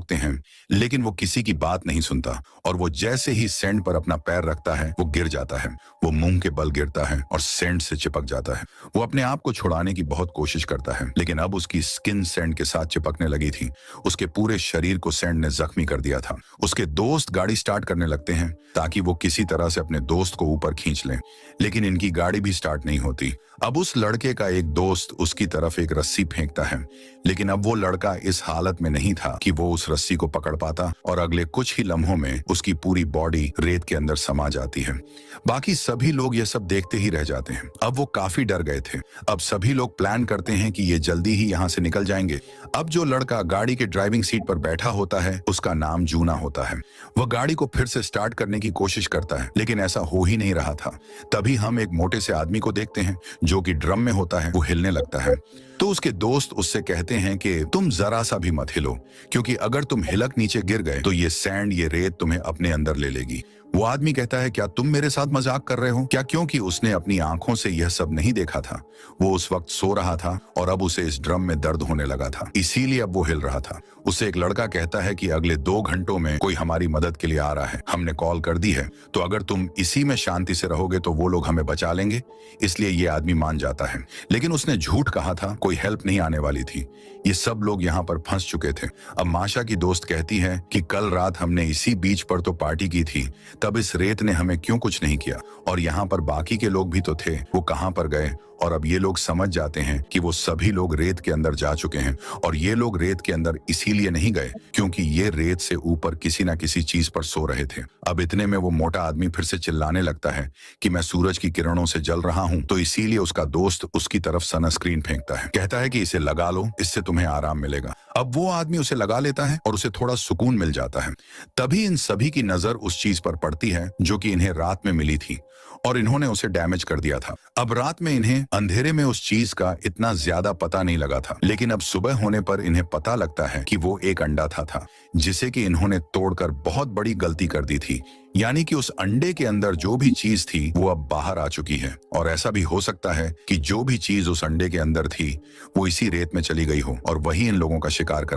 रोकते हैं, लेकिन वो किसी की बात नहीं सुनता और वो जैसे ही सैंड पर अपना पैर रखता है वो गिर जाता है। वो मुंह के बल गिरता है और सैंड से चिपक जाता है। वो अपने आप को छुड़ाने की बहुत कोशिश करता है, लेकिन अब उसकी स्किन सैंड के साथ चिपकने लगी थी। उसके पूरे शरीर को सैंड ने जख्मी कर दिया था। उसके दोस्त गाड़ी स्टार्ट करने लगते हैं ताकि वो किसी तरह से अपने दोस्त को ऊपर खींच लें, लेकिन इनकी गाड़ी भी स्टार्ट नहीं होती। अब उस लड़के का एक दोस्त उसकी तरफ एक रस्सी फेंकता है, लेकिन अब वो लड़का इस हालत में नहीं था कि वो उस रस्सी को पकड़ पाता और अगले कुछ ही लम्हों में उसकी पूरी बॉडी रेत के अंदर समा जाती है। बाकी सभी लोग ये सब देखते ही रह जाते हैं। अब वो काफी डर गए थे। अब सभी लोग प्लान करते हैं कि ये जल्दी ही यहाँ से निकल जाएंगे। अब जो लड़का गाड़ी के ड्राइविंग सीट पर बैठा होता है उसका नाम जूना होता है। वह गाड़ी को फिर से स्टार्ट करने की कोशिश करता है, लेकिन ऐसा हो ही नहीं रहा था। तभी हम एक मोटे से आदमी को देखते हैं जो कि ड्रम में होता है। वो हिलने लगता है तो उसके दोस्त उससे कहते हैं कि तुम जरा सा भी मत हिलो, क्योंकि अगर तुम हिलक नीचे गिर गए तो ये सैंड, ये रेत तुम्हें अपने अंदर ले लेगी। वो आदमी कहता है, क्या तुम मेरे साथ मजाक कर रहे हो क्या? क्योंकि उसने अपनी आंखों से यह सब नहीं देखा था। वो उस वक्त सो रहा था और अब उसे इस ड्रम में दर्द होने लगा था, इसीलिए अब वो हिल रहा था। उसे एक लड़का कहता है कि अगले 2 घंटों में कोई हमारी मदद के लिए आ रहा है, हमने कॉल कर दी है, तो अगर तुम इसी में शांति से रहोगे तो वो लोग हमें बचा लेंगे। इसलिए ये आदमी मान जाता है, लेकिन उसने झूठ कहा था, कोई हेल्प नहीं आने वाली थी। ये सब लोग यहाँ पर फंस चुके थे। अब माशा की दोस्त कहती है कि कल रात हमने इसी बीच पर तो पार्टी की थी, तब इस रेत ने हमें क्यों कुछ नहीं किया? और यहाँ पर बाकी के लोग भी तो थे, वो कहाँ पर गए? और अब ये लोग समझ जाते हैं कि वो सभी लोग रेत के अंदर जा चुके हैं, और ये लोग रेत के अंदर इसीलिए नहीं गए क्योंकि ये रेत से ऊपर किसी ना किसी चीज पर सो रहे थे। अब इतने में वो मोटा आदमी फिर से चिल्लाने लगता है कि मैं सूरज की किरणों से जल रहा हूँ, तो इसीलिए उसका दोस्त उसकी तरफ सनस्क्रीन फेंकता है। कहता है कि इसे लगा लो, इससे तुम्हें आराम मिलेगा। अब वो आदमी उसे लगा लेता है और उसे थोड़ा सुकून मिल जाता है। तभी इन सभी की नजर उस चीज पर पड़ती है जो कि इन्हें रात में मिली थी और इन्होंने उसे डैमेज कर दिया था। अब रात में इन्हें अंधेरे में उस चीज का इतना ज्यादा पता नहीं लगा था, लेकिन अब सुबह होने पर इन्हें पता लगता है कि वो एक अंडा था जिसे कि इन्होंने तोड़कर बहुत बड़ी गलती कर दी थी। यानी कि उस अंडे के अंदर जो भी चीज थी वो अब बाहर आ चुकी है, और ऐसा भी हो सकता है कि जो भी चीज उस अंडे के अंदर थी वो इसी रेत में चली गई हो और वही इन लोगों का शिकार कर